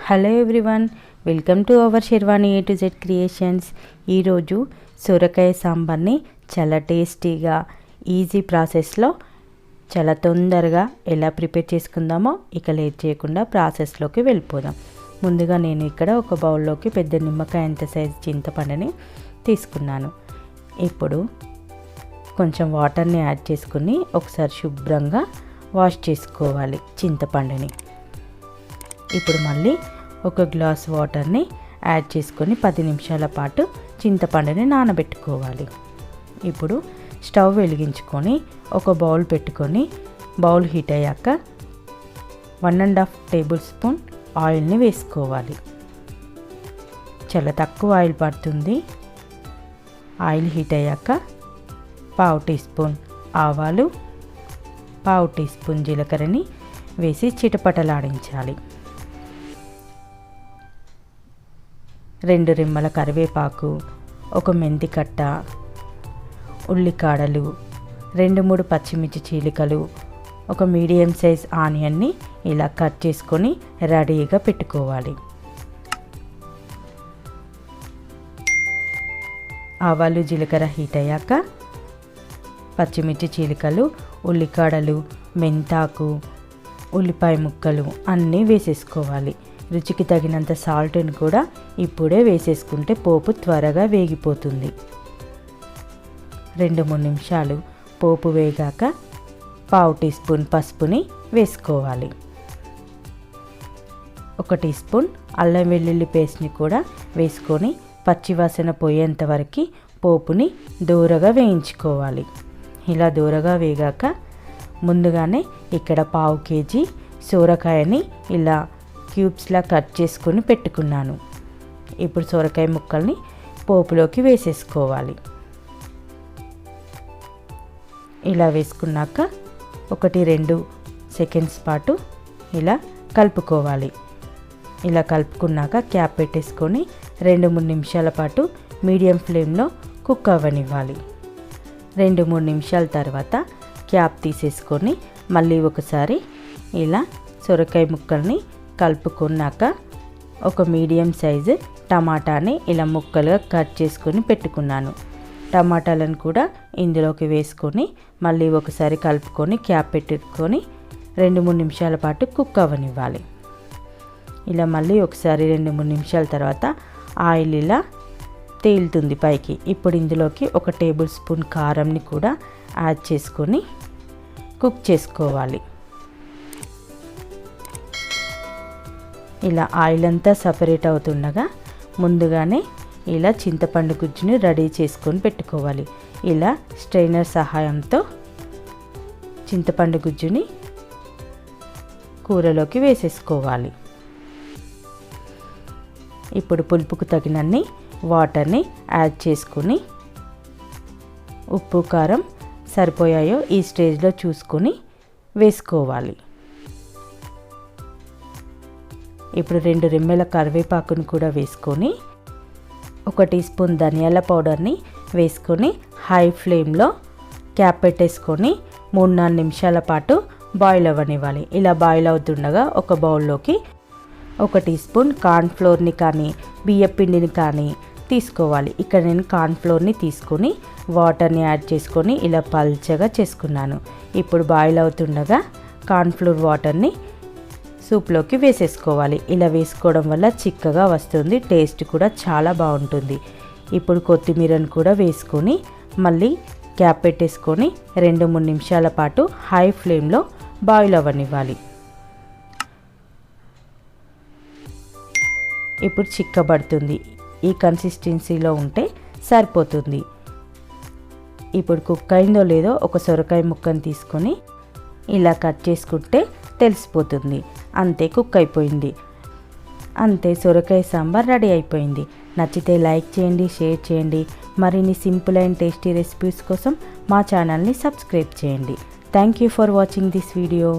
Hello everyone, welcome to our sharvani A to Z creations. ఈరోజు సొరకాయ సాంబార్ని చాలా టేస్టీగా ఈజీ ప్రాసెస్లో చాలా తొందరగా ఎలా ప్రిపేర్ చేసుకుందామో ఇక లేట్ చేయకుండా ప్రాసెస్లోకి వెళ్ళిపోదాం. ముందుగా నేను ఇక్కడ ఒక బౌల్లోకి పెద్ద నిమ్మకాయ అంత సైజు చింతపండుని తీసుకున్నాను. ఇప్పుడు కొంచెం వాటర్ని యాడ్ చేసుకుని ఒకసారి శుభ్రంగా వాష్ చేసుకోవాలి చింతపండుని. ఇప్పుడు మళ్ళీ ఒక గ్లాస్ వాటర్ని యాడ్ చేసుకొని 10 నిమిషాల పాటు చింతపండుని నానబెట్టుకోవాలి. ఇప్పుడు స్టవ్ వెలిగించుకొని ఒక బౌల్ పెట్టుకొని బౌల్ హీట్ అయ్యాక 1.5 టేబుల్ స్పూన్ ఆయిల్ని వేసుకోవాలి. చాలా తక్కువ ఆయిల్ పడుతుంది. ఆయిల్ హీట్ అయ్యాక 1/2 టీ స్పూన్ ఆవాలు, 1/2 టీ స్పూన్ జీలకర్రని వేసి చిటపటలాడించాలి. 2 రెమ్మల కరివేపాకు, ఒక మెంతి కట్ట, ఉల్లికాడలు, 2-3 పచ్చిమిర్చి చీలికలు, ఒక మీడియం సైజ్ ఆనియన్ని ఇలా కట్ చేసుకొని రెడీగా పెట్టుకోవాలి. ఆవాలు జీలకర్ర హీట్ అయ్యాక పచ్చిమిర్చి చీలికలు, ఉల్లికాడలు, మెంతాకు, ఉల్లిపాయ ముక్కలు అన్నీ వేసేసుకోవాలి. రుచికి తగినంత సాల్ట్ని కూడా ఇప్పుడే వేసేసుకుంటే పోపు త్వరగా వేగిపోతుంది. 2-3 నిమిషాలు పోపు వేగాక 1/2 టీ స్పూన్ పసుపుని వేసుకోవాలి. 1 టీ స్పూన్ అల్లం వెల్లుల్లి పేస్ట్ని కూడా వేసుకొని పచ్చివాసన పోయేంత వరకు పోపుని దూరగా వేయించుకోవాలి. ఇలా దూరగా వేగాక ముందుగానే ఇక్కడ 1/2 కేజీ సొరకాయని ఇలా క్యూబ్స్లా కట్ చేసుకొని పెట్టుకున్నాను. ఇప్పుడు సొరకాయ ముక్కల్ని పోపులోకి వేసేసుకోవాలి. ఇలా వేసుకున్నాక 1-2 సెకండ్స్ పాటు ఇలా కలుపుకోవాలి. ఇలా కలుపుకున్నాక క్యాప్ పెట్టేసుకొని 2-3 నిమిషాల పాటు మీడియం ఫ్లేమ్లో కుక్ అవ్వనివ్వాలి. 2-3 నిమిషాల తర్వాత క్యాప్ తీసేసుకొని మళ్ళీ ఒకసారి ఇలా సొరకాయ ముక్కల్ని కలుపుకున్నాక ఒక మీడియం సైజు టమాటాని ఇలా ముక్కలుగా కట్ చేసుకొని పెట్టుకున్నాను. టమాటాలను కూడా ఇందులోకి వేసుకొని మళ్ళీ ఒకసారి కలుపుకొని క్యాప్ పెట్టుకొని 2-3 నిమిషాల పాటు కుక్ అవ్వనివ్వాలి. ఇలా మళ్ళీ ఒకసారి 2-3 నిమిషాల తర్వాత ఆయిల్ ఇలా తేలుతుంది పైకి. ఇప్పుడు ఇందులోకి 1 టేబుల్ స్పూన్ కారంని కూడా యాడ్ చేసుకొని కుక్ చేసుకోవాలి. ఇలా ఆయిల్ అంతా సపరేట్ అవుతుండగా ముందుగానే ఇలా చింతపండు గుజ్జుని రెడీ చేసుకొని పెట్టుకోవాలి. ఇలా స్ట్రైనర్ సహాయంతో చింతపండు గుజ్జుని కూరలోకి వేసేసుకోవాలి. ఇప్పుడు పులుపుకు తగినన్ని వాటర్ని యాడ్ చేసుకొని ఉప్పు కారం సరిపోయాయో ఈ స్టేజ్లో చూసుకొని వేసుకోవాలి. ఇప్పుడు 2 రెమ్మల కరివేపాకును కూడా వేసుకొని 1 టీ స్పూన్ ధనియాల పౌడర్ని వేసుకొని హై ఫ్లేమ్లో క్యాప్ పెట్టేసుకొని 3-4 నిమిషాల పాటు బాయిల్ అవ్వనివ్వాలి. ఇలా బాయిల్ అవుతుండగా ఒక బౌల్లోకి 1 టీ స్పూన్ కార్న్ఫ్లోర్ని కానీ బియ్యపిండిని కానీ తీసుకోవాలి. ఇక్కడ నేను కార్న్ఫ్లోర్ని తీసుకొని వాటర్ని యాడ్ చేసుకొని ఇలా పల్చగా చేసుకున్నాను. ఇప్పుడు బాయిల్ అవుతుండగా కార్న్ఫ్లోర్ వాటర్ని సూప్లోకి వేసేసుకోవాలి. ఇలా వేసుకోవడం వల్ల చిక్కగా వస్తుంది, టేస్ట్ కూడా చాలా బాగుంటుంది. ఇప్పుడు కొత్తిమీరను కూడా వేసుకొని మళ్ళీ క్యాప్ పెట్టేసుకొని 2-3 నిమిషాల పాటు హై ఫ్లేమ్లో బాయిల్ అవ్వనివ్వాలి. ఇప్పుడు చిక్కబడుతుంది. ఈ కన్సిస్టెన్సీలో ఉంటే సరిపోతుంది. ఇప్పుడు కుక్ అయిందో లేదో ఒక సొరకాయ ముక్కను తీసుకొని ఇలా కట్ చేసుకుంటే తెలిసిపోతుంది. అంతే, కుక్ అయిపోయింది. అంతే, సొరకాయ సాంబార్ రెడీ అయిపోయింది. నచ్చితే లైక్ చేయండి, షేర్ చేయండి. మరిన్ని సింపుల్ అండ్ టేస్టీ రెసిపీస్ కోసం మా ఛానల్ని సబ్స్క్రైబ్ చేయండి. Thank you for watching this video.